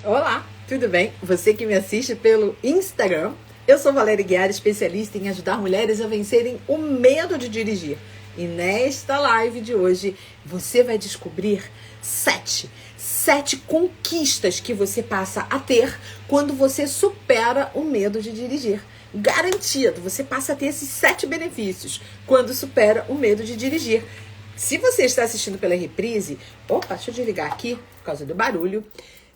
Olá, tudo bem? Você que me assiste pelo Instagram. Eu sou Valéria Guiar, especialista em ajudar mulheres a vencerem o medo de dirigir. E nesta live de hoje, você vai descobrir sete conquistas que você passa a ter quando você supera o medo de dirigir. Garantido, você passa a ter esses 7 benefícios quando supera o medo de dirigir. Se você está assistindo pela reprise, deixa eu desligar aqui por causa do barulho.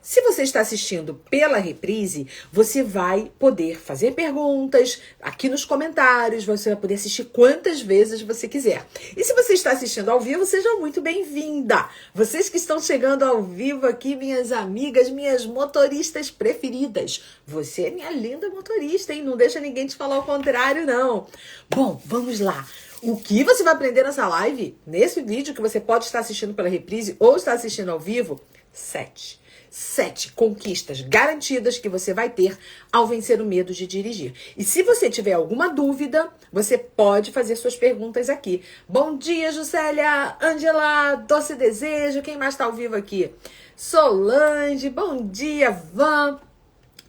Se você está assistindo pela reprise, você vai poder fazer perguntas aqui nos comentários, você vai poder assistir quantas vezes você quiser. E se você está assistindo ao vivo, seja muito bem-vinda. Vocês que estão chegando ao vivo aqui, minhas amigas, minhas motoristas preferidas. Você é minha linda motorista, hein? Não deixa ninguém te falar o contrário, não. Bom, vamos lá. O que você vai aprender nessa live, nesse vídeo que você pode estar assistindo pela reprise ou estar assistindo ao vivo? 7 conquistas garantidas que você vai ter ao vencer o medo de dirigir. E se você tiver alguma dúvida, você pode fazer suas perguntas aqui. Bom dia, Juscelia, Angela, Doce Desejo, quem mais está ao vivo aqui? Solange, bom dia, Van,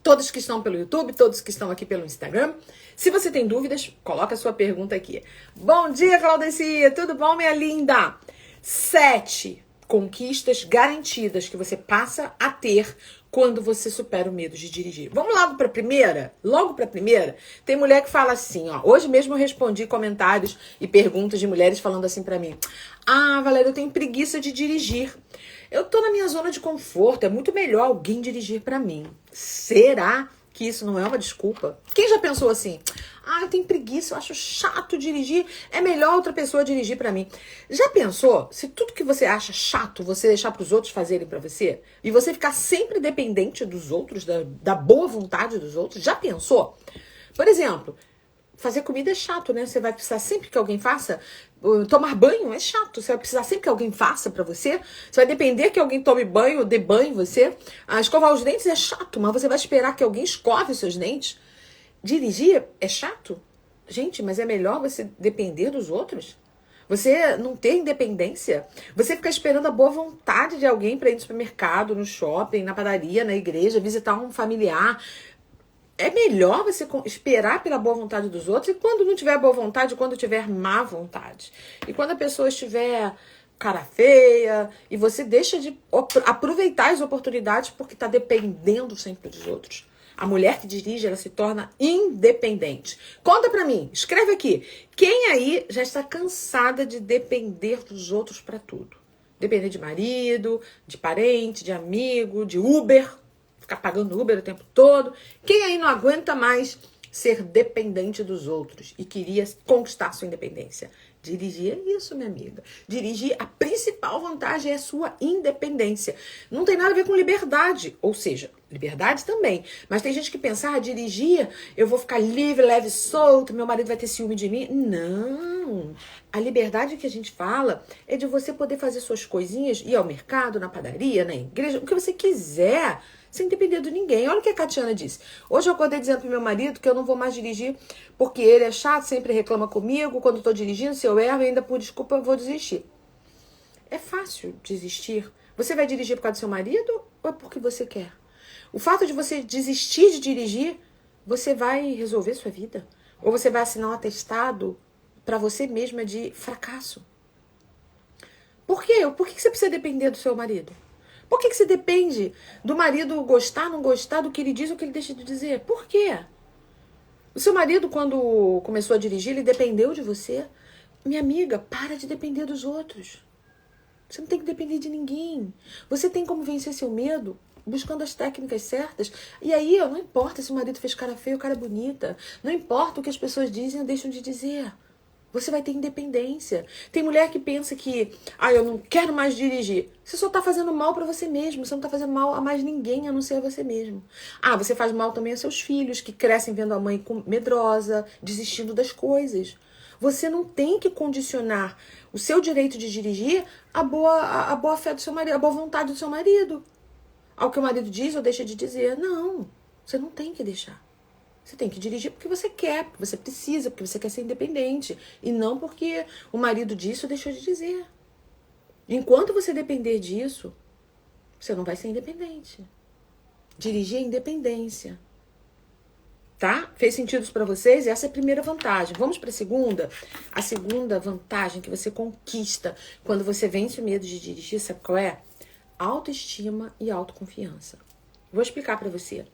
todos que estão pelo YouTube, todos que estão aqui pelo Instagram. Se você tem dúvidas, coloca a sua pergunta aqui. Bom dia, Claudecia, tudo bom, minha linda? 7 conquistas garantidas que você passa a ter quando você supera o medo de dirigir. Vamos logo para a primeira? Logo para a primeira, tem mulher que fala assim, ó. Hoje mesmo eu respondi comentários e perguntas de mulheres falando assim para mim. Ah, Valéria, eu tenho preguiça de dirigir. Eu tô na minha zona de conforto, é muito melhor alguém dirigir para mim. Será que isso não é uma desculpa? Quem já pensou assim? Ah, eu tenho preguiça, eu acho chato dirigir, é melhor outra pessoa dirigir pra mim. Já pensou se tudo que você acha chato, você deixar pros outros fazerem pra você? E você ficar sempre dependente dos outros, da boa vontade dos outros? Já pensou? Por exemplo, fazer comida é chato, né? Você vai precisar sempre que alguém faça. Tomar banho é chato. Você vai precisar sempre que alguém faça pra você. Você vai depender que alguém tome banho ou dê banho em você. Escovar os dentes é chato, mas você vai esperar que alguém escove os seus dentes. Dirigir é chato? Gente, mas é melhor você depender dos outros? Você não ter independência? Você ficar esperando a boa vontade de alguém para ir no supermercado, no shopping, na padaria, na igreja, visitar um familiar? É melhor você esperar pela boa vontade dos outros, e quando não tiver boa vontade, quando tiver má vontade. E quando a pessoa estiver cara feia, e você deixa de aproveitar as oportunidades porque está dependendo sempre dos outros. A mulher que dirige, ela se torna independente. Conta pra mim, escreve aqui. Quem aí já está cansada de depender dos outros pra tudo? Depender de marido, de parente, de amigo, de Uber. Ficar pagando Uber o tempo todo. Quem aí não aguenta mais ser dependente dos outros e queria conquistar sua independência? Dirigir é isso, minha amiga. Dirigir, a principal vantagem é a sua independência. Não tem nada a ver com liberdade. Ou seja, liberdade também. Mas tem gente que pensa, dirigir, eu vou ficar livre, leve, solto, meu marido vai ter ciúme de mim. Não. A liberdade que a gente fala é de você poder fazer suas coisinhas, ir ao mercado, na padaria, na igreja, o que você quiser, sem depender de ninguém. Olha o que a Catiana disse. Hoje eu acordei dizendo pro meu marido que eu não vou mais dirigir porque ele é chato, sempre reclama comigo. Quando eu tô dirigindo, se eu erro, ainda por desculpa, eu vou desistir. É fácil desistir. Você vai dirigir por causa do seu marido ou é porque você quer? O fato de você desistir de dirigir, você vai resolver sua vida? Ou você vai assinar um atestado para você mesma de fracasso? Por quê? Por que você precisa depender do seu marido? Por que você depende do marido gostar, não gostar, do que ele diz ou que ele deixa de dizer? Por quê? O seu marido, quando começou a dirigir, ele dependeu de você. Minha amiga, para de depender dos outros. Você não tem que depender de ninguém. Você tem como vencer seu medo buscando as técnicas certas. E aí, não importa se o marido fez cara feia ou cara bonita. Não importa o que as pessoas dizem ou deixam de dizer. Você vai ter independência. Tem mulher que pensa que, eu não quero mais dirigir. Você só tá fazendo mal pra você mesmo. Você não tá fazendo mal a mais ninguém, a não ser a você mesmo. Você faz mal também aos seus filhos, que crescem vendo a mãe medrosa, desistindo das coisas. Você não tem que condicionar o seu direito de dirigir a boa fé do seu marido, a boa vontade do seu marido. Ao que o marido diz ou deixa de dizer. Não, você não tem que deixar. Você tem que dirigir porque você quer, porque você precisa, porque você quer ser independente. E não porque o marido disse ou deixou de dizer. Enquanto você depender disso, você não vai ser independente. Dirigir é independência. Tá? Fez sentido isso pra vocês? Essa é a primeira vantagem. Vamos pra segunda? A segunda vantagem que você conquista quando você vence o medo de dirigir, sabe qual é? Autoestima e autoconfiança. Vou explicar pra você.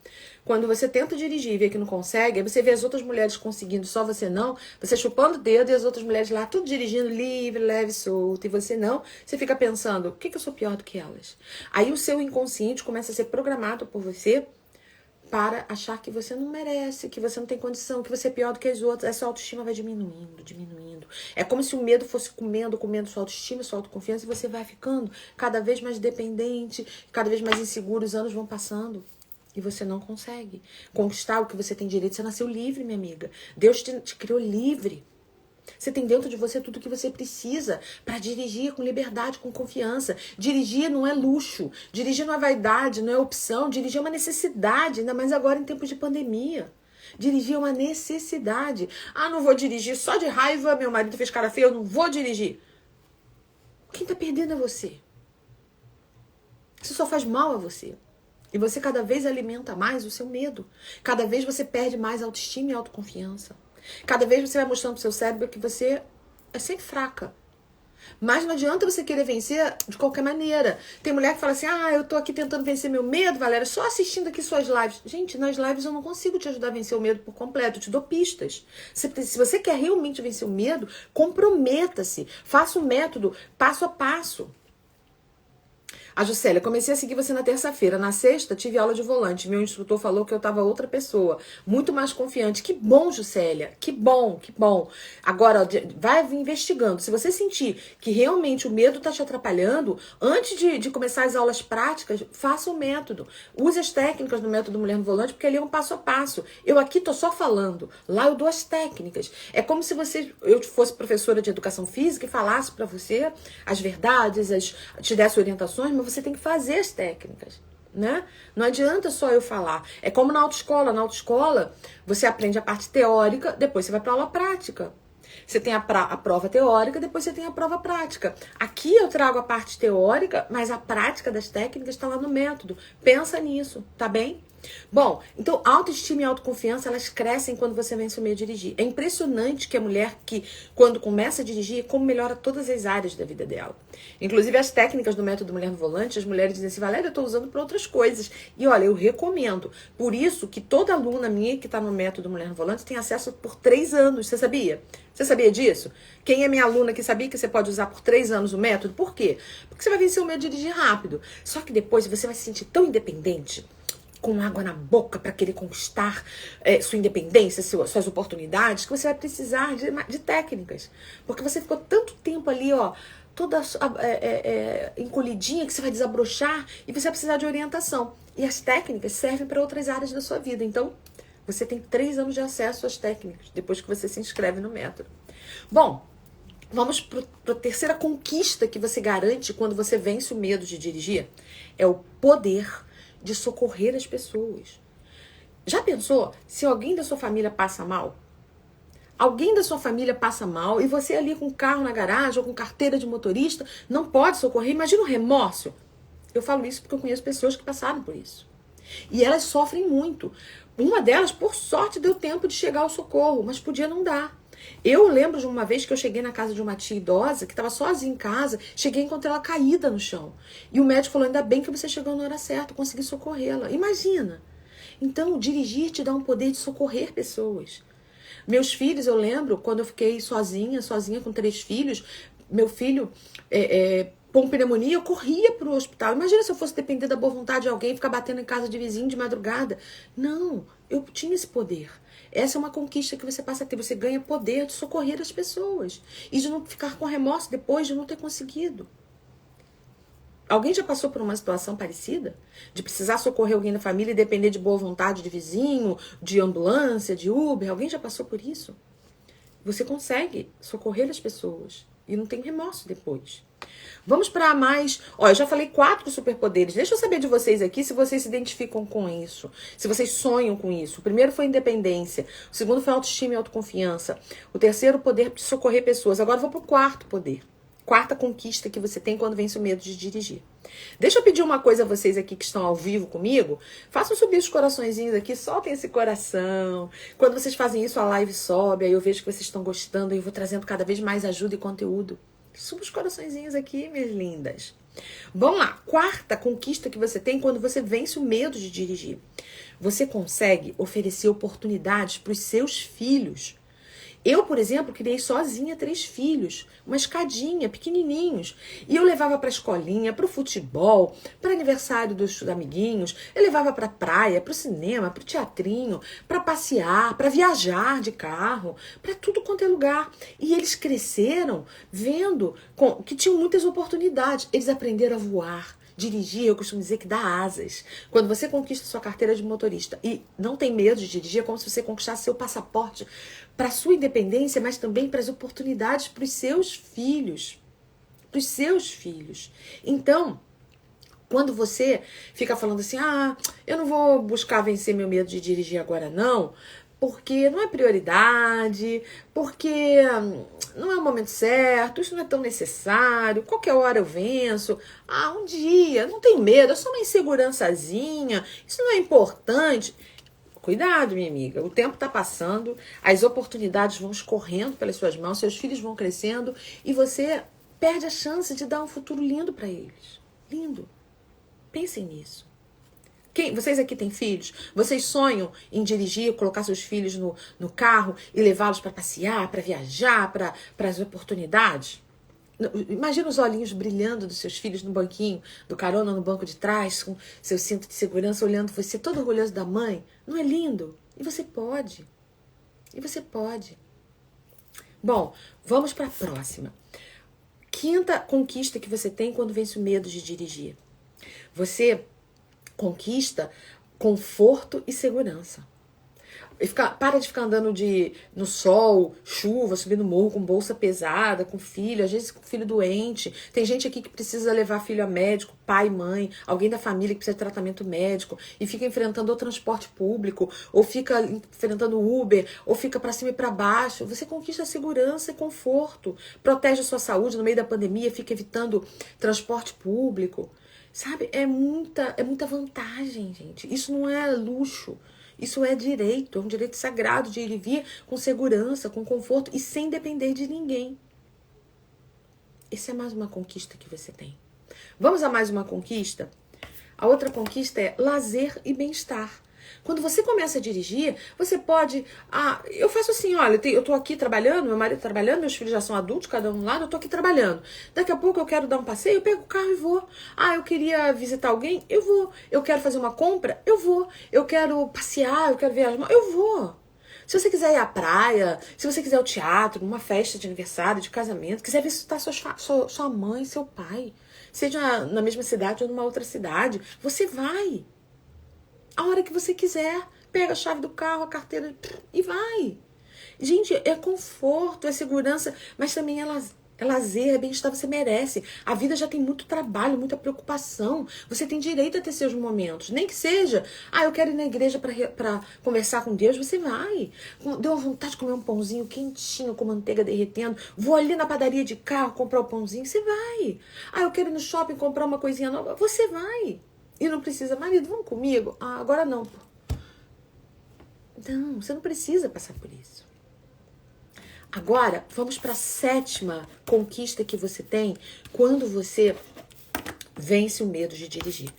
Quando você tenta dirigir e vê que não consegue, aí você vê as outras mulheres conseguindo, só você não, você chupando o dedo e as outras mulheres lá tudo dirigindo livre, leve, solto, e você não, você fica pensando, por que eu sou pior do que elas? Aí o seu inconsciente começa a ser programado por você para achar que você não merece, que você não tem condição, que você é pior do que as outras. Essa autoestima vai diminuindo, diminuindo. É como se o medo fosse comendo sua autoestima, sua autoconfiança, e você vai ficando cada vez mais dependente, cada vez mais inseguro, os anos vão passando. E você não consegue conquistar o que você tem direito. Você nasceu livre, minha amiga. Deus te criou livre. Você tem dentro de você tudo o que você precisa para dirigir com liberdade, com confiança. Dirigir não é luxo, dirigir não é vaidade, não é opção, dirigir é uma necessidade, ainda mais agora em tempos de pandemia. Dirigir é uma necessidade. Ah, não vou dirigir só de raiva, meu marido fez cara feia, eu não vou dirigir. Quem tá perdendo é você. Isso só faz mal a você. E você cada vez alimenta mais o seu medo. Cada vez você perde mais autoestima e autoconfiança. Cada vez você vai mostrando pro seu cérebro que você é sempre fraca. Mas não adianta você querer vencer de qualquer maneira. Tem mulher que fala assim, eu tô aqui tentando vencer meu medo, Valéria, só assistindo aqui suas lives. Gente, nas lives eu não consigo te ajudar a vencer o medo por completo, eu te dou pistas. Se você quer realmente vencer o medo, comprometa-se. Faça um método passo a passo. A Juscelia, comecei a seguir você na terça-feira. Na sexta, tive aula de volante. Meu instrutor falou que eu tava outra pessoa. Muito mais confiante. Que bom, Juscelia. Que bom, que bom. Agora, vai investigando. Se você sentir que realmente o medo tá te atrapalhando, antes de começar as aulas práticas, faça o método. Use as técnicas do método Mulher no Volante, porque ali é um passo a passo. Eu aqui tô só falando. Lá eu dou as técnicas. É como se eu fosse professora de educação física e falasse pra você as verdades, te desse orientações, mas você tem que fazer as técnicas, né? Não adianta só eu falar. É como na autoescola. Na autoescola, você aprende a parte teórica, depois você vai para aula prática. Você tem a prova teórica, depois você tem a prova prática. Aqui eu trago a parte teórica, mas a prática das técnicas está lá no método. Pensa nisso, tá bem? Bom, então autoestima e autoconfiança, elas crescem quando você vence o medo de dirigir. É impressionante que a mulher que, quando começa a dirigir, como melhora todas as áreas da vida dela. Inclusive as técnicas do método Mulher no Volante, as mulheres dizem assim, Valéria, eu tô usando para outras coisas. E olha, eu recomendo. Por isso que toda aluna minha que tá no método Mulher no Volante tem acesso por 3 anos. Você sabia? Você sabia disso? Quem é minha aluna que sabia que você pode usar por 3 anos o método? Por quê? Porque você vai vencer o medo de dirigir rápido. Só que depois você vai se sentir tão independente, com água na boca para querer conquistar sua independência, suas oportunidades, que você vai precisar de técnicas. Porque você ficou tanto tempo ali, toda encolhidinha, que você vai desabrochar e você vai precisar de orientação. E as técnicas servem para outras áreas da sua vida. Então, você tem 3 anos de acesso às técnicas, depois que você se inscreve no método. Bom, vamos para a terceira conquista que você garante quando você vence o medo de dirigir. É o poder de socorrer as pessoas. Já pensou se alguém da sua família passa mal? Alguém da sua família passa mal e você ali com carro na garagem ou com carteira de motorista não pode socorrer? Imagina o remorso. Eu falo isso porque eu conheço pessoas que passaram por isso. E elas sofrem muito. Uma delas, por sorte, deu tempo de chegar ao socorro, mas podia não dar. Eu lembro de uma vez que eu cheguei na casa de uma tia idosa, que estava sozinha em casa, cheguei e encontrei ela caída no chão. E o médico falou, ainda bem que você chegou na hora certa, consegui socorrê-la. Imagina. Então, dirigir te dá um poder de socorrer pessoas. Meus filhos, eu lembro, quando eu fiquei sozinha com 3 filhos, meu filho com pneumonia, eu corria para o hospital. Imagina se eu fosse depender da boa vontade de alguém, ficar batendo em casa de vizinho de madrugada. Não, eu tinha esse poder. Essa é uma conquista que você passa a ter. Você ganha poder de socorrer as pessoas. E de não ficar com remorso depois de não ter conseguido. Alguém já passou por uma situação parecida? De precisar socorrer alguém da família e depender de boa vontade de vizinho, de ambulância, de Uber? Alguém já passou por isso? Você consegue socorrer as pessoas. E não tem remorso depois. Vamos para mais... eu já falei 4 superpoderes. Deixa eu saber de vocês aqui se vocês se identificam com isso. Se vocês sonham com isso. O primeiro foi independência. O segundo foi autoestima e autoconfiança. O terceiro, poder de socorrer pessoas. Agora eu vou para o 4º poder. quarta conquista que você tem quando vence o medo de dirigir. Deixa eu pedir uma coisa a vocês aqui que estão ao vivo comigo. Façam subir os coraçõezinhos aqui, soltem esse coração. Quando vocês fazem isso, a live sobe, aí eu vejo que vocês estão gostando e eu vou trazendo cada vez mais ajuda e conteúdo. Suba os coraçõezinhos aqui, minhas lindas. Vamos lá, quarta conquista que você tem quando você vence o medo de dirigir. Você consegue oferecer oportunidades para os seus filhos. Eu, por exemplo, criei sozinha 3 filhos, uma escadinha, pequenininhos. E eu levava para a escolinha, para o futebol, para aniversário dos amiguinhos. Eu levava para a praia, para o cinema, para o teatrinho, para passear, para viajar de carro, para tudo quanto é lugar. E eles cresceram vendo que tinham muitas oportunidades. Eles aprenderam a voar. Dirigir, eu costumo dizer que dá asas. Quando você conquista sua carteira de motorista e não tem medo de dirigir, é como se você conquistasse seu passaporte para a sua independência, mas também para as oportunidades para os seus filhos. Para os seus filhos. Então, quando você fica falando assim, eu não vou buscar vencer meu medo de dirigir agora não, porque não é prioridade, porque não é o momento certo, isso não é tão necessário, qualquer hora eu venço, um dia, não tem medo, é só uma insegurançazinha, isso não é importante. Cuidado, minha amiga, o tempo está passando, as oportunidades vão escorrendo pelas suas mãos, seus filhos vão crescendo e você perde a chance de dar um futuro lindo para eles. Lindo. Pensem nisso. Vocês aqui têm filhos? Vocês sonham em dirigir, colocar seus filhos no carro e levá-los para passear, para viajar, para as oportunidades? Imagina os olhinhos brilhando dos seus filhos no banquinho, do carona no banco de trás, com seu cinto de segurança, olhando você todo orgulhoso da mãe. Não é lindo? E você pode. E você pode. Bom, vamos para a próxima. Quinta conquista que você tem quando vence o medo de dirigir. Você conquista conforto e segurança. Para de ficar andando no sol, chuva, subindo morro com bolsa pesada, com filho, às vezes com filho doente. Tem gente aqui que precisa levar filho a médico, pai, mãe, alguém da família que precisa de tratamento médico e fica enfrentando o transporte público, ou fica enfrentando o Uber, ou fica para cima e para baixo. Você conquista segurança e conforto, protege a sua saúde no meio da pandemia, fica evitando transporte público. Sabe, é muita vantagem, gente. Isso não é luxo, isso é direito, é um direito sagrado de ir e vir com segurança, com conforto e sem depender de ninguém. Essa é mais uma conquista que você tem. Vamos a mais uma conquista? A outra conquista é lazer e bem-estar. Quando você começa a dirigir, você pode... eu faço assim, olha, eu tô aqui trabalhando, meu marido trabalhando, meus filhos já são adultos, cada um do lado, eu tô aqui trabalhando. Daqui a pouco eu quero dar um passeio, eu pego o carro e vou. Eu queria visitar alguém, eu vou. Eu quero fazer uma compra, eu vou. Eu quero passear, eu quero viajar, eu vou. Se você quiser ir à praia, se você quiser ao teatro, numa festa de aniversário, de casamento, quiser visitar sua mãe, seu pai, seja na mesma cidade ou numa outra cidade, você vai. A hora que você quiser, pega a chave do carro, a carteira e vai. Gente, é conforto, é segurança, mas também é lazer, é bem-estar, você merece. A vida já tem muito trabalho, muita preocupação. Você tem direito a ter seus momentos. Nem que seja, eu quero ir na igreja para conversar com Deus, você vai. Deu uma vontade de comer um pãozinho quentinho, com manteiga derretendo. Vou ali na padaria de carro comprar o pãozinho, você vai. Eu quero ir no shopping comprar uma coisinha nova, você vai. E não precisa, marido, vamos comigo? Agora não. Não, você não precisa passar por isso. Agora, vamos para a 7ª conquista que você tem quando você vence o medo de dirigir.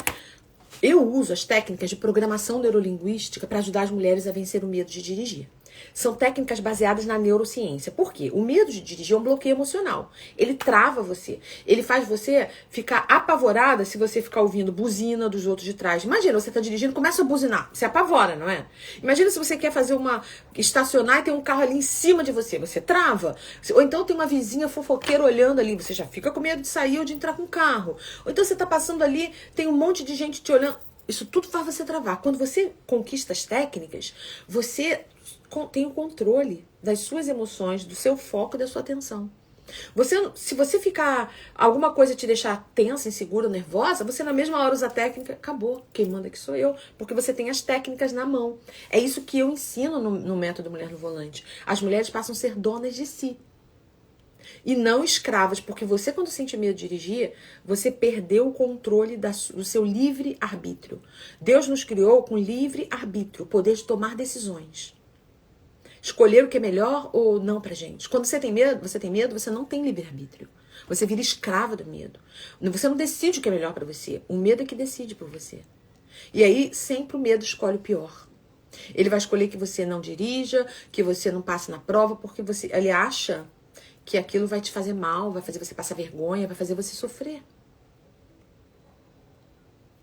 Eu uso as técnicas de programação neurolinguística para ajudar as mulheres a vencer o medo de dirigir. São técnicas baseadas na neurociência. Por quê? O medo de dirigir é um bloqueio emocional. Ele trava você. Ele faz você ficar apavorada se você ficar ouvindo buzina dos outros de trás. Imagina, você está dirigindo, começa a buzinar. Você apavora, não é? Imagina se você quer fazer estacionar e tem um carro ali em cima de você. Você trava. Ou então tem uma vizinha fofoqueira olhando ali. Você já fica com medo de sair ou de entrar com o carro. Ou então você está passando ali, tem um monte de gente te olhando. Isso tudo faz você travar. Quando você conquista as técnicas, você tem o controle das suas emoções, do seu foco e da sua atenção. Se você ficar, alguma coisa te deixar tensa, insegura, nervosa, você na mesma hora usa a técnica, acabou. Quem manda aqui sou eu, porque você tem as técnicas na mão. É isso que eu ensino no método Mulher no Volante. As mulheres passam a ser donas de si. E não escravas, porque você, quando sente medo de dirigir, você perdeu o controle do seu livre-arbítrio. Deus nos criou com livre-arbítrio, o poder de tomar decisões. Escolher o que é melhor ou não pra gente. Quando você tem medo, você não tem livre-arbítrio. Você vira escrava do medo. Você não decide o que é melhor pra você. O medo é que decide por você. E aí, sempre o medo escolhe o pior. Ele vai escolher que você não dirija, que você não passe na prova, porque ele acha que aquilo vai te fazer mal, vai fazer você passar vergonha, vai fazer você sofrer.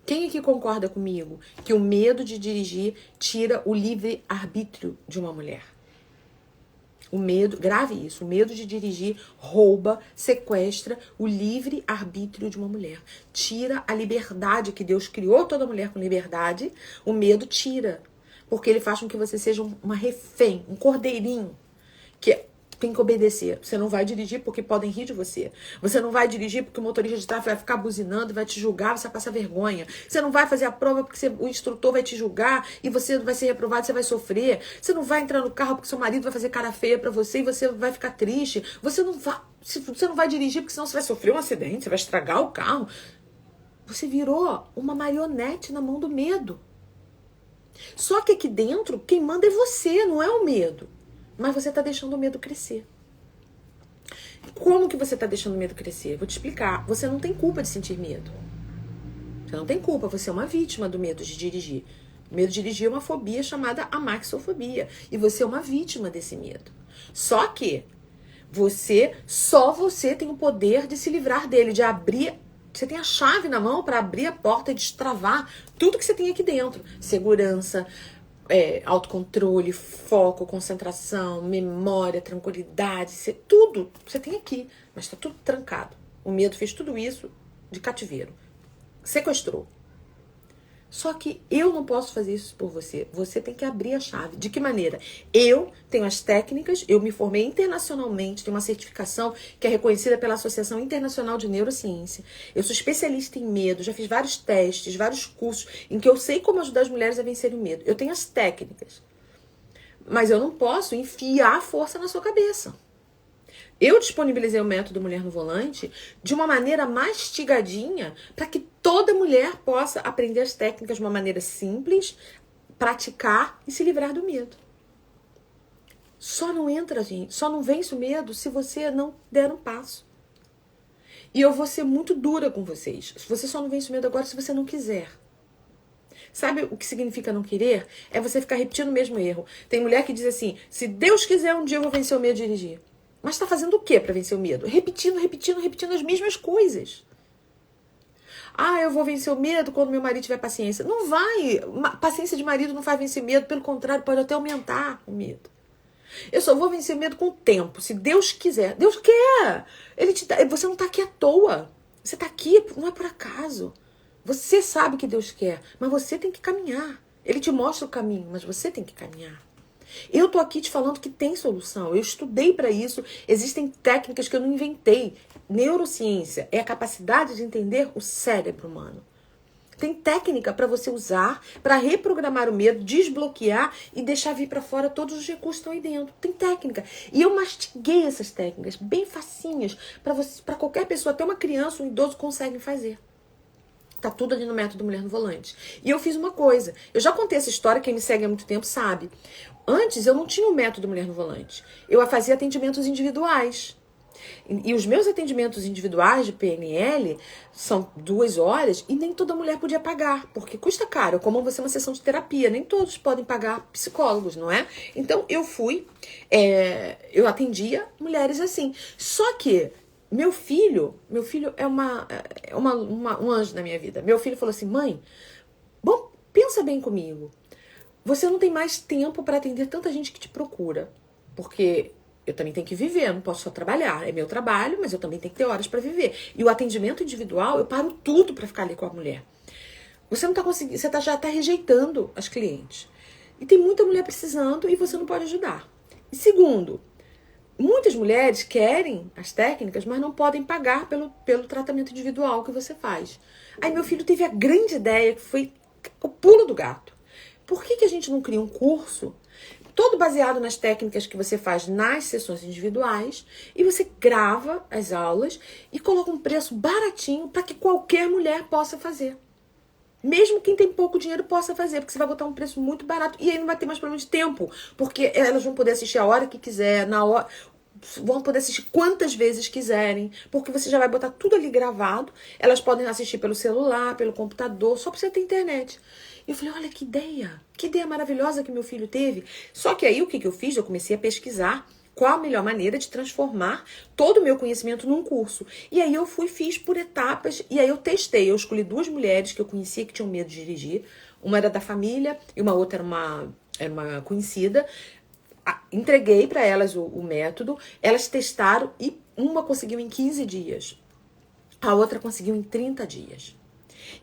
Quem aqui concorda comigo que o medo de dirigir tira o livre-arbítrio de uma mulher? O medo, grave isso, o medo de dirigir rouba, sequestra o livre-arbítrio de uma mulher. Tira a liberdade que Deus criou toda mulher com liberdade, o medo tira. Porque ele faz com que você seja uma refém, um cordeirinho, que tem que obedecer. Você não vai dirigir porque podem rir de você. Você não vai dirigir porque o motorista de tráfego vai ficar buzinando, vai te julgar, você vai passar vergonha. Você não vai fazer a prova porque o instrutor vai te julgar e você vai ser reprovado, você vai sofrer. Você não vai entrar no carro porque seu marido vai fazer cara feia pra você e você vai ficar triste. Você não vai dirigir porque senão você vai sofrer um acidente, você vai estragar o carro. Você virou uma marionete na mão do medo. Só que aqui dentro, quem manda é você, não é o medo. Mas você está deixando o medo crescer. Como que você está deixando o medo crescer? Vou te explicar. Você não tem culpa de sentir medo. Você não tem culpa, você é uma vítima do medo de dirigir. O medo de dirigir é uma fobia chamada amaxofobia. E você é uma vítima desse medo. Só que só você tem o poder de se livrar dele, de abrir. Você tem a chave na mão para abrir a porta e destravar tudo que você tem aqui dentro. Segurança, autocontrole, foco, concentração, memória, tranquilidade, tudo você tem aqui, mas está tudo trancado. O medo fez tudo isso de cativeiro, sequestrou. Só que eu não posso fazer isso por você. Você tem que abrir a chave. De que maneira? Eu tenho as técnicas, eu me formei internacionalmente, tenho uma certificação que é reconhecida pela Associação Internacional de Neurociência. Eu sou especialista em medo, já fiz vários testes, vários cursos em que eu sei como ajudar as mulheres a vencerem o medo. Eu tenho as técnicas. Mas eu não posso enfiar a força na sua cabeça. Eu disponibilizei o método Mulher no Volante de uma maneira mastigadinha para que toda mulher possa aprender as técnicas de uma maneira simples, praticar e se livrar do medo. Só não entra, gente, só não vence o medo se você não der um passo. E eu vou ser muito dura com vocês. Você só não vence o medo agora se você não quiser. Sabe o que significa não querer? É você ficar repetindo o mesmo erro. Tem mulher que diz assim, se Deus quiser um dia eu vou vencer o medo de dirigir. Mas está fazendo o que para vencer o medo? Repetindo as mesmas coisas. Ah, eu vou vencer o medo quando meu marido tiver paciência. Não vai. Paciência de marido não faz vencer medo. Pelo contrário, pode até aumentar o medo. Eu só vou vencer o medo com o tempo. Se Deus quiser. Deus quer. Você não está aqui à toa. Você está aqui, não é por acaso. Você sabe que Deus quer. Mas você tem que caminhar. Ele te mostra o caminho, mas você tem que caminhar. Eu tô aqui te falando que tem solução. Eu estudei para isso. Existem técnicas que eu não inventei. Neurociência é a capacidade de entender o cérebro humano. Tem técnica para você usar, para reprogramar o medo, desbloquear e deixar vir para fora todos os recursos que estão aí dentro. Tem técnica. E eu mastiguei essas técnicas, bem facinhas, para qualquer pessoa, até uma criança, um idoso, conseguem fazer. Tá tudo ali no método Mulher no Volante. E eu fiz uma coisa. Eu já contei essa história, quem me segue há muito tempo sabe. Antes eu não tinha o método Mulher no Volante. Eu fazia atendimentos individuais. E os meus atendimentos individuais de PNL são 2 horas e nem toda mulher podia pagar, porque custa caro. É como você uma sessão de terapia, nem todos podem pagar psicólogos, não é? Então eu eu atendia mulheres assim. Só que meu filho é um anjo na minha vida. Meu filho falou assim, mãe, bom, pensa bem comigo. Você não tem mais tempo para atender tanta gente que te procura, porque eu também tenho que viver, eu não posso só trabalhar. É meu trabalho, mas eu também tenho que ter horas para viver. E o atendimento individual, eu paro tudo para ficar ali com a mulher. Você não tá conseguindo, já tá rejeitando as clientes. E tem muita mulher precisando e você não pode ajudar. E segundo, muitas mulheres querem as técnicas, mas não podem pagar pelo tratamento individual que você faz. Aí meu filho teve a grande ideia, que foi o pulo do gato. Por que a gente não cria um curso? todo baseado nas técnicas que você faz nas sessões individuais, e você grava as aulas e coloca um preço baratinho para que qualquer mulher possa fazer. Mesmo quem tem pouco dinheiro possa fazer, porque você vai botar um preço muito barato e aí não vai ter mais problema de tempo, porque elas vão poder assistir a hora que quiser, na hora, vão poder assistir quantas vezes quiserem, porque você já vai botar tudo ali gravado. Elas podem assistir pelo celular, pelo computador, só pra você ter internet. E eu falei, olha que ideia maravilhosa que meu filho teve. Só que aí o que eu fiz? Eu comecei a pesquisar qual a melhor maneira de transformar todo o meu conhecimento num curso. E aí eu fiz por etapas, e aí eu testei. Eu escolhi 2 mulheres que eu conhecia que tinham medo de dirigir. Uma era da família e uma outra era uma conhecida. Entreguei para elas o método, elas testaram e uma conseguiu em 15 dias. A outra conseguiu em 30 dias.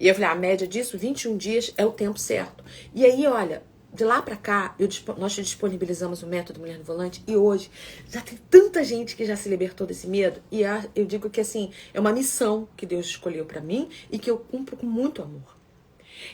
E eu falei, a média disso, 21 dias é o tempo certo. E aí, olha, de lá pra cá, nós disponibilizamos o método Mulher no Volante e hoje já tem tanta gente que já se libertou desse medo. E eu digo que assim, é uma missão que Deus escolheu pra mim e que eu cumpro com muito amor.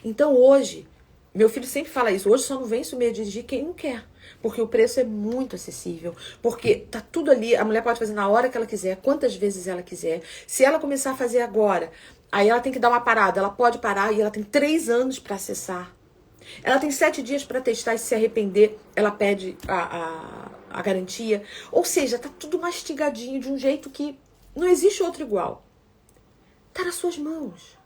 Então hoje, meu filho sempre fala isso, hoje só não vence o medo de dirigir quem não quer. Porque o preço é muito acessível. Porque tá tudo ali, a mulher pode fazer na hora que ela quiser, quantas vezes ela quiser. Se ela começar a fazer agora, aí ela tem que dar uma parada. Ela pode parar e ela tem 3 anos para acessar. Ela tem 7 dias para testar e se arrepender, ela pede a garantia. Ou seja, tá tudo mastigadinho de um jeito que não existe outro igual. Tá nas suas mãos.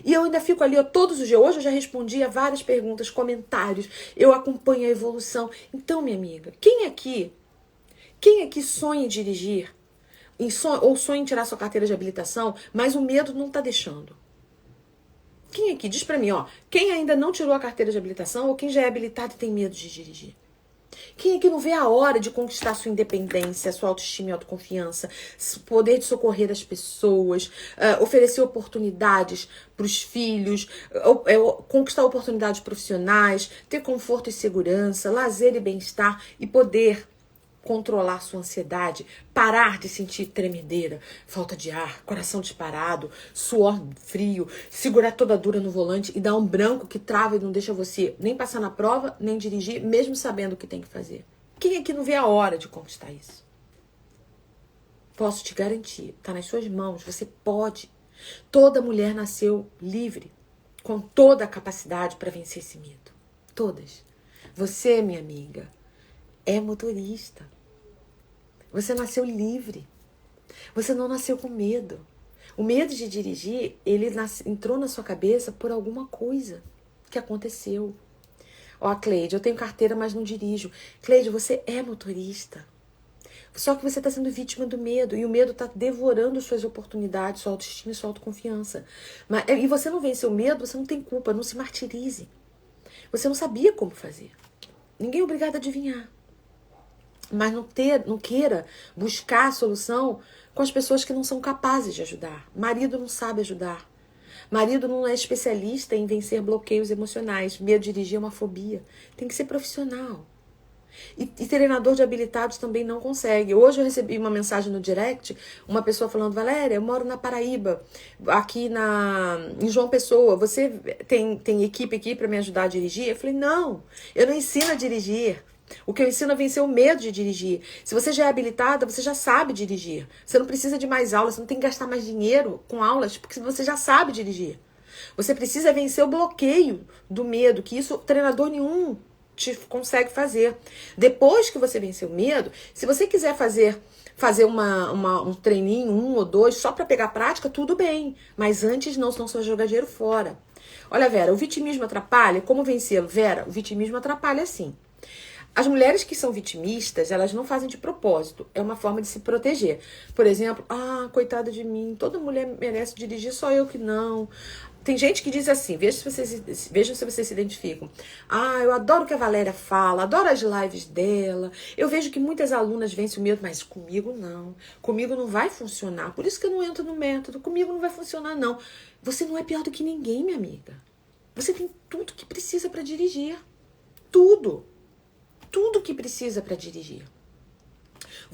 E eu ainda fico ali todos os dias. Hoje eu já respondi a várias perguntas, comentários. Eu acompanho a evolução. Então, minha amiga, quem aqui sonha em dirigir? Ou sonha em tirar sua carteira de habilitação, mas o medo não tá deixando? Quem aqui? Diz pra mim, quem ainda não tirou a carteira de habilitação ou quem já é habilitado e tem medo de dirigir? Quem aqui não vê a hora de conquistar sua independência, sua autoestima e autoconfiança, poder de socorrer as pessoas, oferecer oportunidades para os filhos, conquistar oportunidades profissionais, ter conforto e segurança, lazer e bem-estar e poder controlar sua ansiedade, parar de sentir tremedeira, falta de ar, coração disparado, suor frio, segurar toda dura no volante e dar um branco que trava e não deixa você nem passar na prova, nem dirigir, mesmo sabendo o que tem que fazer. Quem aqui não vê a hora de conquistar isso? Posso te garantir, tá nas suas mãos, você pode. Toda mulher nasceu livre, com toda a capacidade para vencer esse medo. Todas. Você, minha amiga, é motorista. Você nasceu livre. Você não nasceu com medo. O medo de dirigir, ele entrou na sua cabeça por alguma coisa que aconteceu. Cleide, eu tenho carteira, mas não dirijo. Cleide, você é motorista. Só que você está sendo vítima do medo. E o medo está devorando suas oportunidades, sua autoestima e sua autoconfiança. E você não venceu o medo, você não tem culpa. Não se martirize. Você não sabia como fazer. Ninguém é obrigado a adivinhar. Mas não queira buscar a solução com as pessoas que não são capazes de ajudar. Marido não sabe ajudar. Marido não é especialista em vencer bloqueios emocionais. Medo de dirigir é uma fobia. Tem que ser profissional. E treinador de habilitados também não consegue. Hoje eu recebi uma mensagem no direct, uma pessoa falando, Valéria, eu moro na Paraíba, aqui em João Pessoa, você tem equipe aqui para me ajudar a dirigir? Eu falei, não, eu não ensino a dirigir. O que eu ensino é vencer o medo de dirigir. Se você já é habilitada, você já sabe dirigir. Você não precisa de mais aulas, você não tem que gastar mais dinheiro com aulas, porque você já sabe dirigir. Você precisa vencer o bloqueio do medo, que isso treinador nenhum te consegue fazer. Depois que você vencer o medo, se você quiser fazer um treininho, 1 ou 2, só para pegar prática, tudo bem. Mas antes não, senão você vai jogar dinheiro fora. Olha, Vera, o vitimismo atrapalha? Como vencê-lo? Vera, o vitimismo atrapalha sim. As mulheres que são vitimistas, elas não fazem de propósito. É uma forma de se proteger. Por exemplo, coitada de mim, toda mulher merece dirigir, só eu que não. Tem gente que diz assim, vejam se vocês se identificam. Eu adoro o que a Valéria fala, adoro as lives dela. Eu vejo que muitas alunas vencem o medo, mas comigo não. Comigo não vai funcionar. Por isso que eu não entro no método. Comigo não vai funcionar, não. Você não é pior do que ninguém, minha amiga. Você tem tudo que precisa para dirigir. Tudo. Tudo que precisa para dirigir.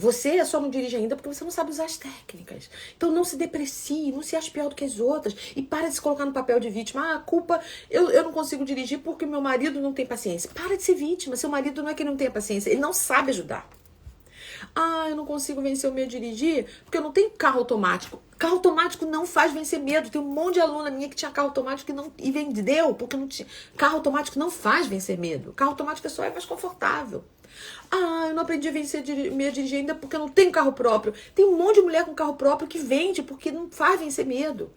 Você só não dirige ainda porque você não sabe usar as técnicas. Então não se deprecie, não se ache pior do que as outras. E para de se colocar no papel de vítima. Ah, a culpa, eu não consigo dirigir porque meu marido não tem paciência. Para de ser vítima. Seu marido não é que ele não tenha paciência, ele não sabe ajudar. Ah, eu não consigo vencer o medo de dirigir porque eu não tenho carro automático. Carro automático não faz vencer medo. Tem um monte de aluna minha que tinha carro automático e vendeu porque não tinha. Carro automático não faz vencer medo. Carro automático só é mais confortável. Ah, eu não aprendi a vencer medo de dirigir ainda porque eu não tenho carro próprio. Tem um monte de mulher com carro próprio que vende porque não faz vencer medo.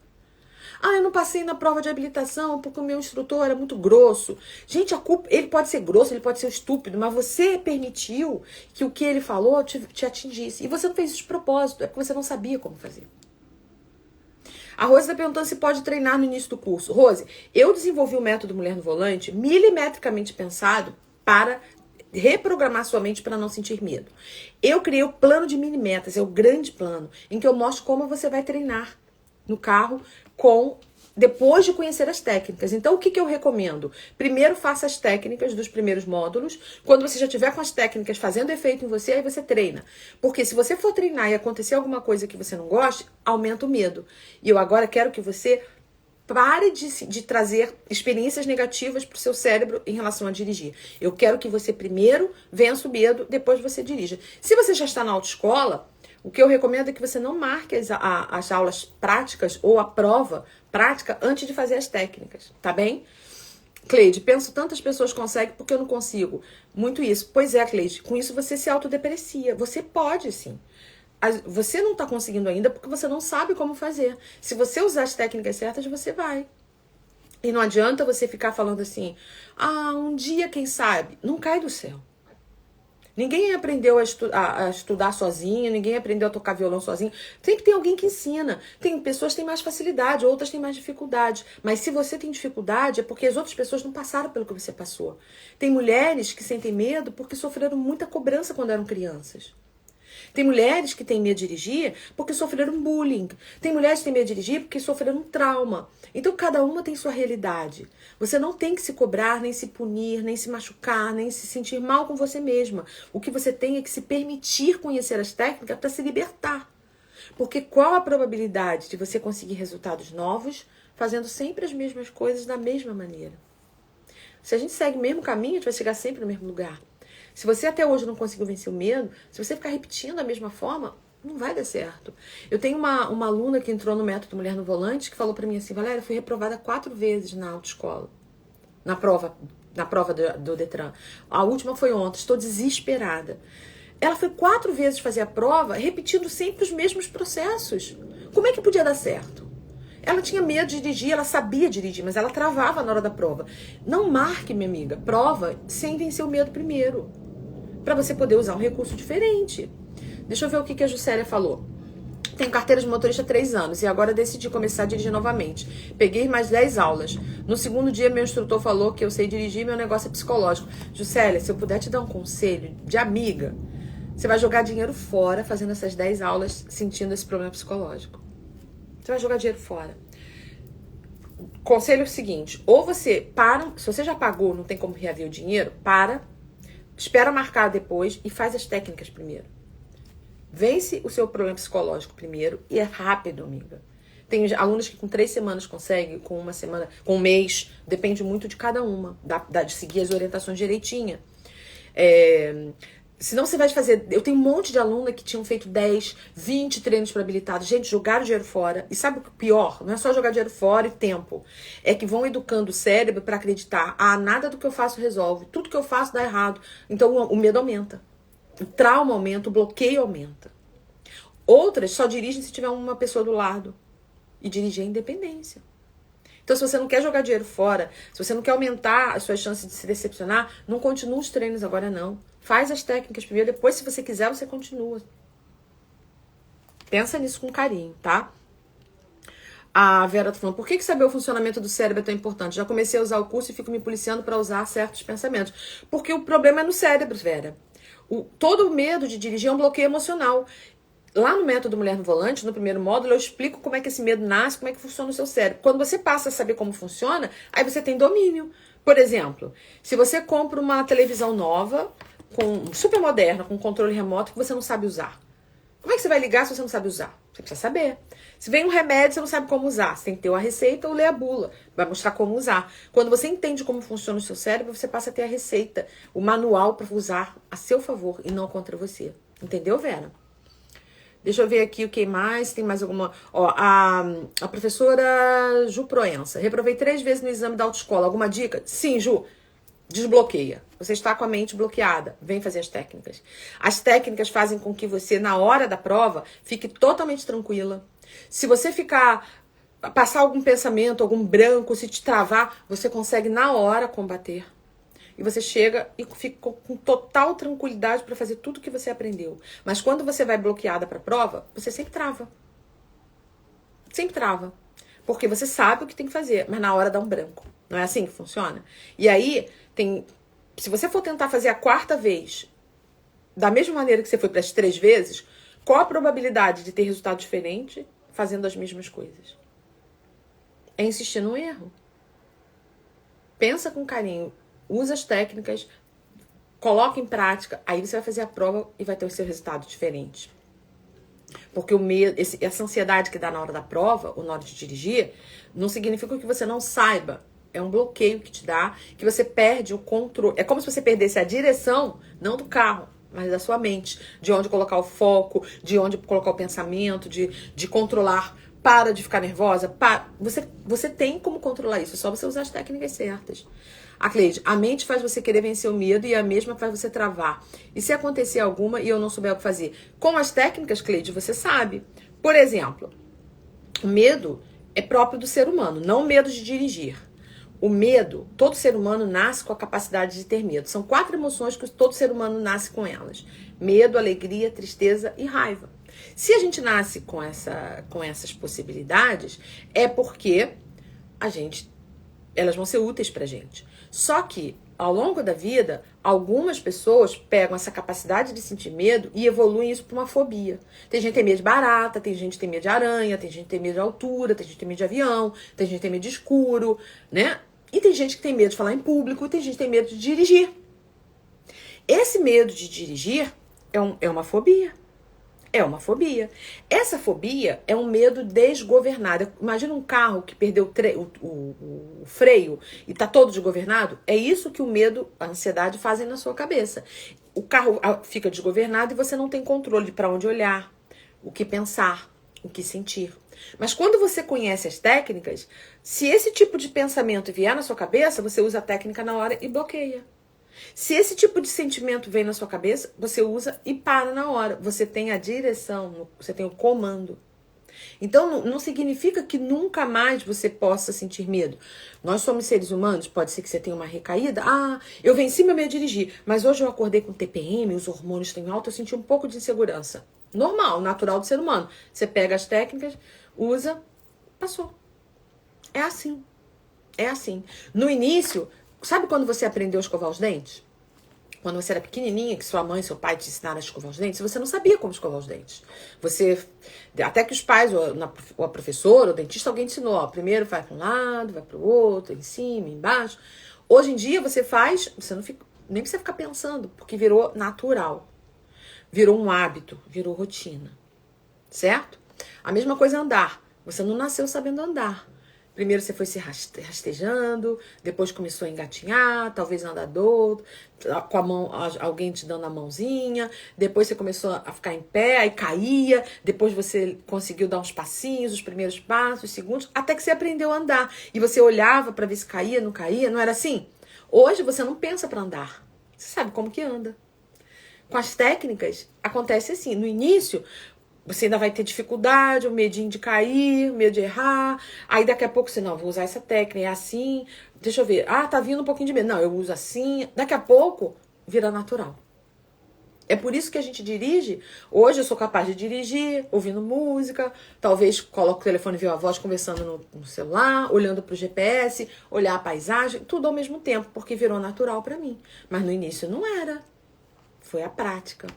Ah, eu não passei na prova de habilitação porque o meu instrutor era muito grosso. Gente, a culpa, ele pode ser grosso, ele pode ser estúpido, mas você permitiu que o que ele falou te atingisse. E você não fez isso de propósito, é porque você não sabia como fazer. A Rose está perguntando se pode treinar no início do curso. Rose, eu desenvolvi o método Mulher no Volante milimetricamente pensado para reprogramar sua mente para não sentir medo. Eu criei o plano de mini metas, é o grande plano, em que eu mostro como você vai treinar no carro depois de conhecer as técnicas. Então, o que eu recomendo? Primeiro, faça as técnicas dos primeiros módulos. Quando você já tiver com as técnicas fazendo efeito em você, aí você treina. Porque se você for treinar e acontecer alguma coisa que você não goste, aumenta o medo. E eu agora quero que você pare de trazer experiências negativas para o seu cérebro em relação a dirigir. Eu quero que você primeiro vença o medo, depois você dirija. Se você já está na autoescola, o que eu recomendo é que você não marque as aulas práticas ou a prova prática antes de fazer as técnicas, tá bem? Cleide, penso tantas pessoas conseguem porque eu não consigo. Muito isso. Pois é, Cleide, com isso você se autodeprecia. Você pode, sim. Você não está conseguindo ainda porque você não sabe como fazer. Se você usar as técnicas certas, você vai. E não adianta você ficar falando assim, ah, um dia, quem sabe? Não cai do céu. Ninguém aprendeu a estudar sozinho, ninguém aprendeu a tocar violão sozinho. Sempre tem alguém que ensina. Tem pessoas que têm mais facilidade, outras têm mais dificuldade. Mas se você tem dificuldade, é porque as outras pessoas não passaram pelo que você passou. Tem mulheres que sentem medo porque sofreram muita cobrança quando eram crianças. Tem mulheres que têm medo de dirigir porque sofreram bullying. Tem mulheres que têm medo de dirigir porque sofreram um trauma. Então, cada uma tem sua realidade. Você não tem que se cobrar, nem se punir, nem se machucar, nem se sentir mal com você mesma. O que você tem é que se permitir conhecer as técnicas para se libertar. Porque qual a probabilidade de você conseguir resultados novos fazendo sempre as mesmas coisas da mesma maneira? Se a gente segue o mesmo caminho, a gente vai chegar sempre no mesmo lugar. Se você até hoje não conseguiu vencer o medo, se você ficar repetindo da mesma forma, não vai dar certo. Eu tenho uma aluna que entrou no método Mulher no Volante que falou pra mim assim, Valéria, eu fui reprovada 4 vezes na autoescola, na prova do Detran. A última foi ontem, estou desesperada. Ela foi 4 vezes fazer a prova, repetindo sempre os mesmos processos. Como é que podia dar certo? Ela tinha medo de dirigir, ela sabia dirigir, mas ela travava na hora da prova. Não marque, minha amiga, prova sem vencer o medo primeiro, para você poder usar um recurso diferente. Deixa eu ver o que a Juscelia falou. Tenho carteira de motorista há 3 anos e agora decidi começar a dirigir novamente. Peguei mais 10 aulas. No segundo dia, meu instrutor falou que eu sei dirigir, meu negócio é psicológico. Juscelia, se eu puder te dar um conselho de amiga, você vai jogar dinheiro fora fazendo essas 10 aulas sentindo esse problema psicológico. Você vai jogar dinheiro fora. Conselho é o seguinte, ou você para, se você já pagou, não tem como reaver o dinheiro, espera marcar depois e faz as técnicas primeiro. Vence o seu problema psicológico primeiro e é rápido, amiga. Tem alunos que com 3 semanas conseguem, com 1 semana, com 1 mês, depende muito de cada uma, de seguir as orientações direitinha. Senão você vai fazer... Eu tenho um monte de aluna que tinham feito 10, 20 treinos para habilitados. Gente, jogaram dinheiro fora. E sabe o pior? Não é só jogar dinheiro fora e tempo. É que vão educando o cérebro para acreditar. Ah, nada do que eu faço resolve. Tudo que eu faço dá errado. Então o medo aumenta. O trauma aumenta, o bloqueio aumenta. Outras só dirigem se tiver uma pessoa do lado. E dirigir é independência. Então, se você não quer jogar dinheiro fora, se você não quer aumentar as suas chances de se decepcionar, não continua os treinos agora, não. Faz as técnicas primeiro, depois, se você quiser, você continua. Pensa nisso com carinho, tá? A Vera tá falando, por que saber o funcionamento do cérebro é tão importante? Já comecei a usar o curso e fico me policiando para usar certos pensamentos. Porque o problema é no cérebro, Vera. Todo o medo de dirigir é um bloqueio emocional. Lá no método Mulher no Volante, no primeiro módulo, eu explico como é que esse medo nasce, como é que funciona o seu cérebro. Quando você passa a saber como funciona, aí você tem domínio. Por exemplo, se você compra uma televisão nova super moderna, com controle remoto, que você não sabe usar. Como é que você vai ligar se você não sabe usar? Você precisa saber. Se vem um remédio, você não sabe como usar. Você tem que ter uma receita ou ler a bula. Vai mostrar como usar. Quando você entende como funciona o seu cérebro, você passa a ter a receita, o manual para usar a seu favor e não contra você. Entendeu, Vera? Deixa eu ver aqui o que mais. Tem mais alguma... Ó, a professora Ju Proença. Reprovei 3 vezes no exame da autoescola. Alguma dica? Sim, Ju. Desbloqueia. Você está com a mente bloqueada. Vem fazer as técnicas. As técnicas fazem com que você, na hora da prova, fique totalmente tranquila. Se você passar algum pensamento, algum branco, se te travar, você consegue na hora combater. E você chega e fica com total tranquilidade para fazer tudo que você aprendeu. Mas quando você vai bloqueada para a prova, você sempre trava. Sempre trava. Porque você sabe o que tem que fazer, mas na hora dá um branco. Não é assim que funciona? E aí, se você for tentar fazer a 4ª vez, da mesma maneira que você foi para as 3 vezes, qual a probabilidade de ter resultado diferente fazendo as mesmas coisas? É insistir no erro. Pensa com carinho, usa as técnicas, coloca em prática, aí você vai fazer a prova e vai ter o seu resultado diferente. Porque o medo, essa ansiedade que dá na hora da prova, ou na hora de dirigir, não significa que você não saiba. É um bloqueio que te dá, que você perde o controle. É como se você perdesse a direção, não do carro, mas da sua mente. De onde colocar o foco, de onde colocar o pensamento, de controlar. Para de ficar nervosa. Você tem como controlar isso, é só você usar as técnicas certas. A Cleide, a mente faz você querer vencer o medo e a mesma faz você travar. E se acontecer alguma e eu não souber o que fazer? Com as técnicas, Cleide, você sabe. Por exemplo, o medo é próprio do ser humano, não o medo de dirigir. O medo, todo ser humano nasce com a capacidade de ter medo. São 4 emoções que todo ser humano nasce com elas. Medo, alegria, tristeza e raiva. Se a gente nasce com essas possibilidades, é porque elas vão ser úteis pra gente. Só que, ao longo da vida, algumas pessoas pegam essa capacidade de sentir medo e evoluem isso para uma fobia. Tem gente que tem medo de barata, tem gente que tem medo de aranha, tem gente que tem medo de altura, tem gente que tem medo de avião, tem gente que tem medo de escuro, né? E tem gente que tem medo de falar em público, e tem gente que tem medo de dirigir. Esse medo de dirigir é uma fobia. É uma fobia. Essa fobia é um medo desgovernado. Imagina um carro que perdeu o freio e está todo desgovernado. É isso que o medo, a ansiedade fazem na sua cabeça. O carro fica desgovernado e você não tem controle de para onde olhar, o que pensar, o que sentir. Mas quando você conhece as técnicas, se esse tipo de pensamento vier na sua cabeça, você usa a técnica na hora e bloqueia. Se esse tipo de sentimento vem na sua cabeça, você usa e para na hora. Você tem a direção, você tem o comando. Então, não significa que nunca mais você possa sentir medo. Nós somos seres humanos, pode ser que você tenha uma recaída. Eu venci meu medo de dirigir, mas hoje eu acordei com TPM, os hormônios estão em alta, eu senti um pouco de insegurança. Normal, natural do ser humano. Você pega as técnicas, usa, passou. É assim. É assim. No início, sabe quando você aprendeu a escovar os dentes? Quando você era pequenininha, que sua mãe e seu pai te ensinaram a escovar os dentes, você não sabia como escovar os dentes. Até que os pais, ou a professora, ou o dentista, alguém te ensinou. Primeiro vai para um lado, vai para o outro, em cima, embaixo. Hoje em dia você faz, você não fica, nem precisa ficar pensando, porque virou natural. Virou um hábito, virou rotina. Certo? A mesma coisa é andar. Você não nasceu sabendo andar. Primeiro você foi se rastejando, depois começou a engatinhar, talvez andador, com a mão, alguém te dando a mãozinha, depois você começou a ficar em pé, aí caía, depois você conseguiu dar uns passinhos, os primeiros passos, os segundos, até que você aprendeu a andar. E você olhava para ver se caía, não era assim? Hoje você não pensa para andar, você sabe como que anda. Com as técnicas, acontece assim, no início, você ainda vai ter dificuldade, o medinho de cair, o medo de errar. Aí daqui a pouco você, não, vou usar essa técnica, é assim. Deixa eu ver. Tá vindo um pouquinho de medo. Não, eu uso assim. Daqui a pouco, vira natural. É por isso que a gente dirige. Hoje eu sou capaz de dirigir, ouvindo música. Talvez coloco o telefone, viu a voz, conversando no celular, olhando pro GPS, olhar a paisagem. Tudo ao mesmo tempo, porque virou natural pra mim. Mas no início não era. Foi a prática.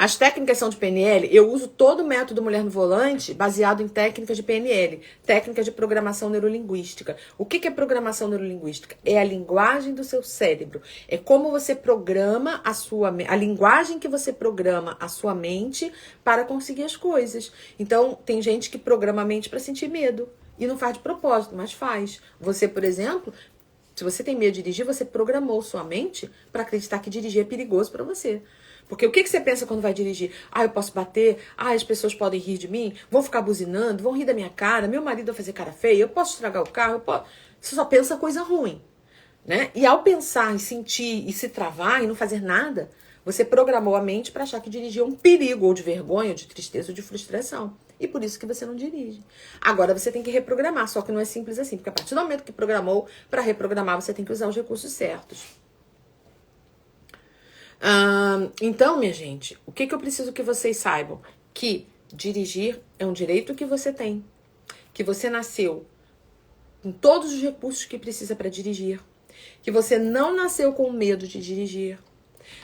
As técnicas são de PNL, eu uso todo o método Mulher no Volante baseado em técnicas de PNL, técnicas de programação neurolinguística. O que é programação neurolinguística? É a linguagem do seu cérebro. É como você programa a linguagem que você programa a sua mente para conseguir as coisas. Então, tem gente que programa a mente para sentir medo e não faz de propósito, mas faz. Você, por exemplo, se você tem medo de dirigir, você programou sua mente para acreditar que dirigir é perigoso para você. Porque o que você pensa quando vai dirigir? Ah, eu posso bater? Ah, as pessoas podem rir de mim? Vão ficar buzinando? Vão rir da minha cara? Meu marido vai fazer cara feia? Eu posso estragar o carro? Você só pensa coisa ruim, né? E ao pensar e sentir e se travar e não fazer nada, você programou a mente para achar que dirigir é um perigo, ou de vergonha, ou de tristeza, ou de frustração. E por isso que você não dirige. Agora você tem que reprogramar, só que não é simples assim. Porque a partir do momento que programou, para reprogramar, você tem que usar os recursos certos. Então, minha gente, o que eu preciso que vocês saibam? Que dirigir é um direito que você tem. Que você nasceu com todos os recursos que precisa para dirigir. Que você não nasceu com medo de dirigir.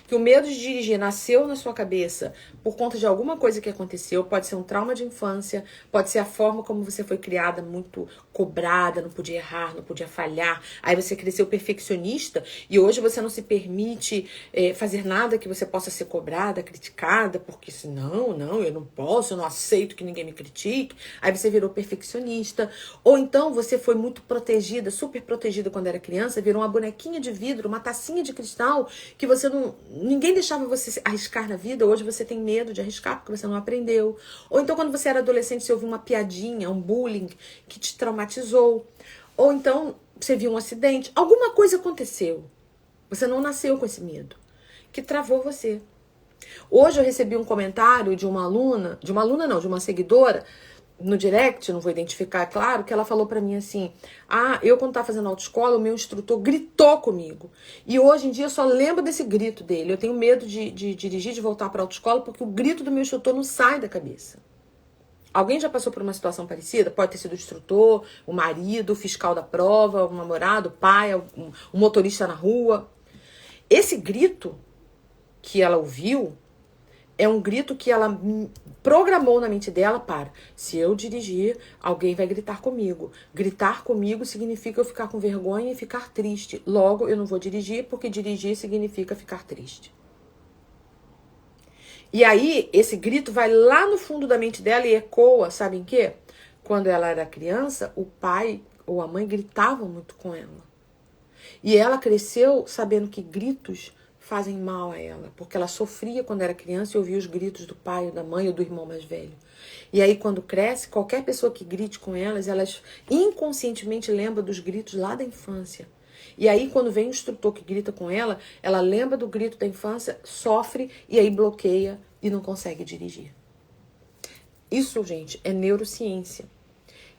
Que o medo de dirigir nasceu na sua cabeça por conta de alguma coisa que aconteceu. Pode ser um trauma de infância, pode ser a forma como você foi criada, muito cobrada, não podia errar, não podia falhar. Aí você cresceu perfeccionista e hoje você não se permite fazer nada que você possa ser cobrada, criticada, porque senão, não, eu não posso, eu não aceito que ninguém me critique. Aí você virou perfeccionista. Ou então você foi muito protegida, super protegida quando era criança, virou uma bonequinha de vidro, uma tacinha de cristal que você não... Ninguém deixava você arriscar na vida, hoje você tem medo de arriscar porque você não aprendeu. Ou então quando você era adolescente você ouviu uma piadinha, um bullying que te traumatizou. Ou então você viu um acidente, alguma coisa aconteceu. Você não nasceu com esse medo, que travou você. Hoje eu recebi um comentário de uma seguidora, no direct, não vou identificar, é claro, que ela falou pra mim assim, eu quando tava fazendo autoescola, o meu instrutor gritou comigo. E hoje em dia eu só lembro desse grito dele. Eu tenho medo de dirigir, de voltar pra autoescola, porque o grito do meu instrutor não sai da cabeça. Alguém já passou por uma situação parecida? Pode ter sido o instrutor, o marido, o fiscal da prova, o namorado, o pai, um motorista na rua. Esse grito que ela ouviu é um grito que ela programou na mente dela para, se eu dirigir, alguém vai gritar comigo. Gritar comigo significa eu ficar com vergonha e ficar triste. Logo, eu não vou dirigir, porque dirigir significa ficar triste. E aí, esse grito vai lá no fundo da mente dela e ecoa, sabe em quê? Quando ela era criança, o pai ou a mãe gritavam muito com ela. E ela cresceu sabendo que gritos fazem mal a ela, porque ela sofria quando era criança e ouvia os gritos do pai, ou da mãe ou do irmão mais velho. E aí quando cresce, qualquer pessoa que grite com elas inconscientemente lembra dos gritos lá da infância. E aí quando vem o instrutor que grita com ela lembra do grito da infância, sofre e aí bloqueia e não consegue dirigir. Isso, gente, é neurociência.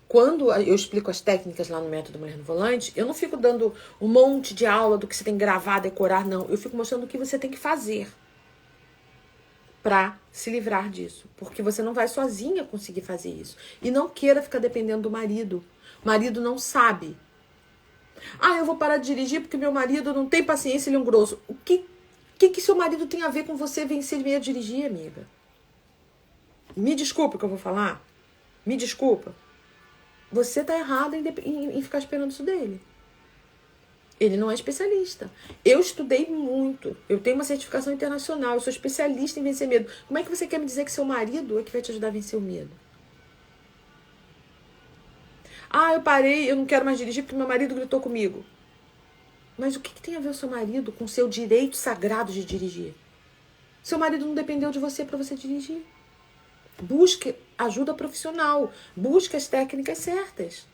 Quando eu explico as técnicas lá no Método Mulher no Volante, eu não fico dando um monte de aula do que você tem que gravar, decorar, não. Eu fico mostrando o que você tem que fazer para se livrar disso. Porque você não vai sozinha conseguir fazer isso. E não queira ficar dependendo do marido. O marido não sabe. Eu vou parar de dirigir porque meu marido não tem paciência, ele é um grosso. O que seu marido tem a ver com você vencer medo de dirigir, amiga? Me desculpa o que eu vou falar. Me desculpa. Você tá errada em ficar esperando isso dele. Ele não é especialista. Eu estudei muito. Eu tenho uma certificação internacional. Eu sou especialista em vencer medo. Como é que você quer me dizer que seu marido é que vai te ajudar a vencer o medo? Eu parei, eu não quero mais dirigir porque meu marido gritou comigo. Mas o que tem a ver o seu marido com o seu direito sagrado de dirigir? Seu marido não dependeu de você para você dirigir. Busque ajuda profissional. Busque as técnicas certas.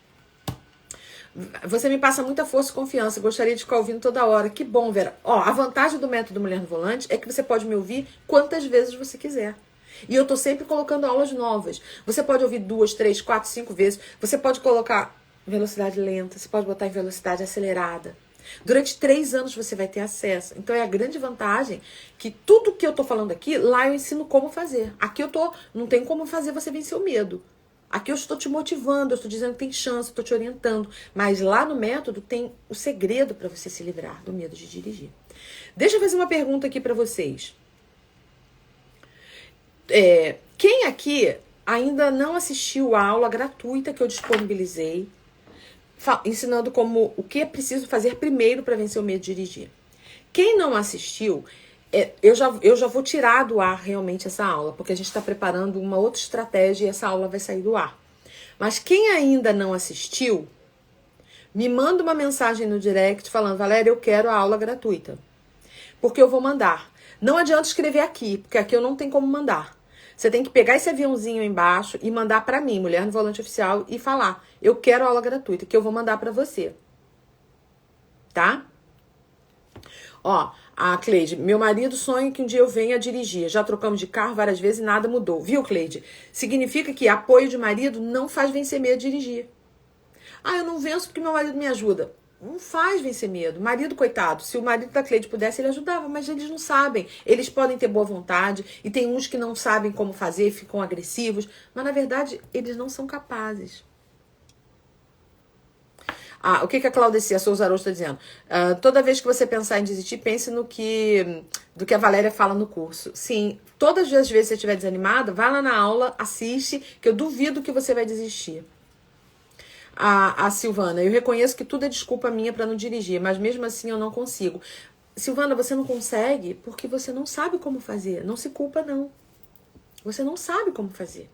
Você me passa muita força e confiança. Gostaria de ficar ouvindo toda hora. Que bom, Vera. A vantagem do Método Mulher no Volante é que você pode me ouvir quantas vezes você quiser. E eu tô sempre colocando aulas novas. Você pode ouvir 2, 3, 4, 5 vezes. Você pode colocar em velocidade lenta. Você pode botar em velocidade acelerada. Durante 3 anos você vai ter acesso. Então é a grande vantagem que tudo que eu tô falando aqui, lá eu ensino como fazer. Aqui não tem como fazer você vencer o medo. Aqui eu estou te motivando, eu estou dizendo que tem chance, eu estou te orientando. Mas lá no método tem o segredo para você se livrar do medo de dirigir. Deixa eu fazer uma pergunta aqui para vocês. Quem aqui ainda não assistiu a aula gratuita que eu disponibilizei, ensinando o que é preciso fazer primeiro para vencer o medo de dirigir? Quem não assistiu, eu já vou tirar do ar realmente essa aula, porque a gente está preparando uma outra estratégia e essa aula vai sair do ar. Mas quem ainda não assistiu, me manda uma mensagem no direct falando: Valéria, eu quero a aula gratuita. Porque eu vou mandar. Não adianta escrever aqui, porque aqui eu não tenho como mandar. Você tem que pegar esse aviãozinho aí embaixo e mandar para mim, Mulher no Volante Oficial, e falar: eu quero a aula gratuita, que eu vou mandar para você. Tá? Ó, a Cleide: meu marido sonha que um dia eu venha dirigir. Já trocamos de carro várias vezes e nada mudou. Viu, Cleide? Significa que apoio de marido não faz vencer medo de dirigir. Ah, eu não venço porque meu marido me ajuda. Não faz vencer medo. Marido, coitado, se o marido da Cleide pudesse, ele ajudava, mas eles não sabem. Eles podem ter boa vontade e tem uns que não sabem como fazer, ficam agressivos, mas na verdade eles não são capazes. O que a Claudecia Souza Arosto está dizendo? Toda vez que você pensar em desistir, pense do que a Valéria fala no curso. Sim, todas as vezes que você estiver desanimada, vai lá na aula, assiste, que eu duvido que você vai desistir. A Silvana: eu reconheço que tudo é desculpa minha para não dirigir, mas mesmo assim eu não consigo. Silvana, você não consegue porque você não sabe como fazer. Não se culpa, não. Você não sabe como fazer.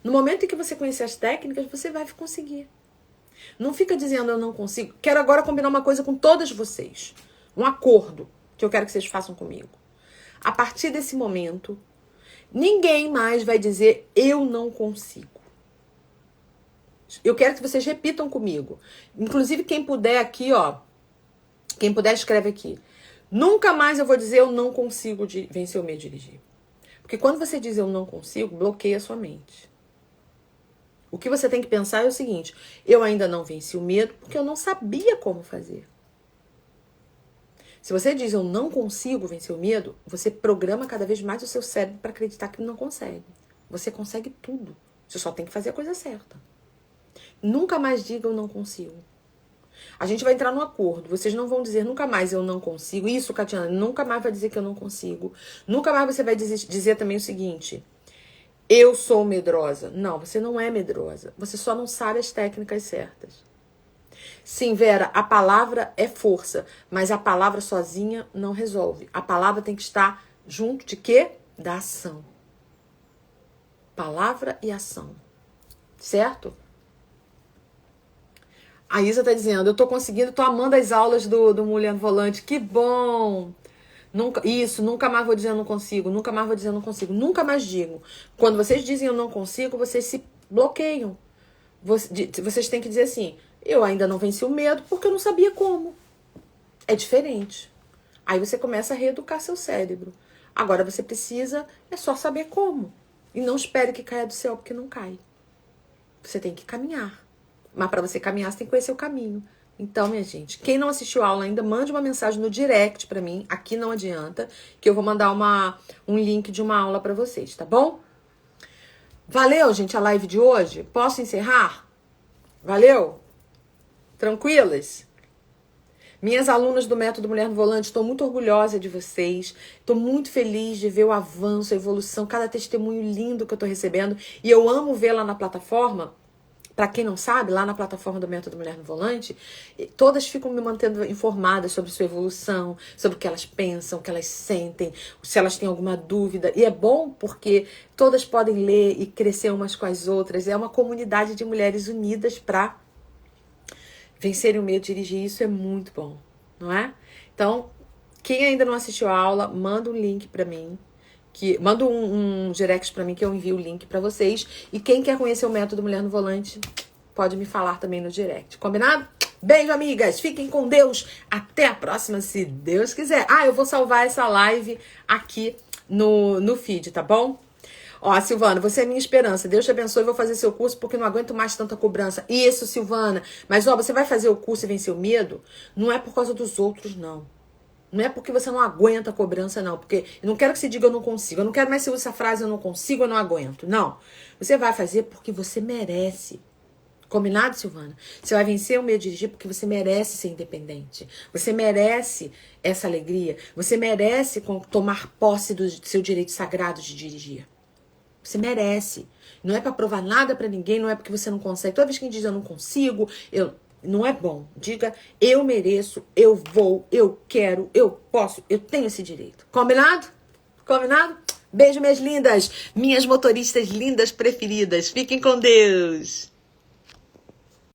No momento em que você conhecer as técnicas, você vai conseguir. Não fica dizendo eu não consigo. Quero agora combinar uma coisa com todas vocês. Um acordo que eu quero que vocês façam comigo. A partir desse momento, ninguém mais vai dizer eu não consigo. Eu quero que vocês repitam comigo. Inclusive quem puder aqui, ó. Quem puder escreve aqui. Nunca mais eu vou dizer eu não consigo vencer o medo de dirigir. Porque quando você diz eu não consigo, bloqueia a sua mente. O que você tem que pensar é o seguinte: eu ainda não venci o medo porque eu não sabia como fazer. Se você diz eu não consigo vencer o medo, você programa cada vez mais o seu cérebro para acreditar que não consegue. Você consegue tudo. Você só tem que fazer a coisa certa. Nunca mais diga eu não consigo. A gente vai entrar num acordo. Vocês não vão dizer nunca mais eu não consigo. Isso, Catiana, nunca mais vai dizer que eu não consigo. Nunca mais você vai dizer também o seguinte: eu sou medrosa. Não, você não é medrosa. Você só não sabe as técnicas certas. Sim, Vera, a palavra é força, mas a palavra sozinha não resolve. A palavra tem que estar junto de quê? Da ação. Palavra e ação. Certo? A Isa tá dizendo: eu tô conseguindo, tô amando as aulas do Mulher no Volante. Que bom! Nunca mais vou dizer eu não consigo, nunca mais vou dizer eu não consigo, nunca mais digo. Quando vocês dizem eu não consigo, vocês se bloqueiam. Vocês têm que dizer assim: eu ainda não venci o medo porque eu não sabia como. É diferente. Aí você começa a reeducar seu cérebro. Agora você precisa, é só saber como. E não espere que caia do céu, porque não cai. Você tem que caminhar. Mas para você caminhar, você tem que conhecer o caminho. Então, minha gente, quem não assistiu a aula ainda, mande uma mensagem no direct pra mim. Aqui não adianta, que eu vou mandar um link de uma aula pra vocês, tá bom? Valeu, gente, a live de hoje. Posso encerrar? Valeu? Tranquilas? Minhas alunas do Método Mulher no Volante, estou muito orgulhosa de vocês. Estou muito feliz de ver o avanço, a evolução, cada testemunho lindo que eu estou recebendo. E eu amo ver lá na plataforma. Para quem não sabe, lá na plataforma do Método Mulher no Volante, todas ficam me mantendo informadas sobre sua evolução, sobre o que elas pensam, o que elas sentem, se elas têm alguma dúvida. E é bom porque todas podem ler e crescer umas com as outras. É uma comunidade de mulheres unidas para vencerem o medo de dirigir. Isso é muito bom, não é? Então, quem ainda não assistiu a aula, manda um link para mim. Manda um direct pra mim que eu envio o link pra vocês. E quem quer conhecer o Método Mulher no Volante, pode me falar também no direct. Combinado? Beijo, amigas. Fiquem com Deus. Até a próxima, se Deus quiser. Eu vou salvar essa live aqui no feed, tá bom? Ó, Silvana, você é minha esperança. Deus te abençoe. Vou fazer seu curso porque não aguento mais tanta cobrança. Isso, Silvana. Mas, você vai fazer o curso e vencer o medo? Não é por causa dos outros, não. Não é porque você não aguenta a cobrança, não. Porque eu não quero que você diga eu não consigo. Eu não quero mais que você use essa frase eu não consigo, eu não aguento. Não. Você vai fazer porque você merece. Combinado, Silvana? Você vai vencer o medo de dirigir porque você merece ser independente. Você merece essa alegria. Você merece tomar posse do seu direito sagrado de dirigir. Você merece. Não é pra provar nada pra ninguém, não é porque você não consegue. Toda vez que a gente diz eu não consigo, não é bom. Diga, eu mereço, eu vou, eu quero, eu posso, eu tenho esse direito. Combinado? Combinado? Beijo, minhas lindas, minhas motoristas lindas preferidas. Fiquem com Deus.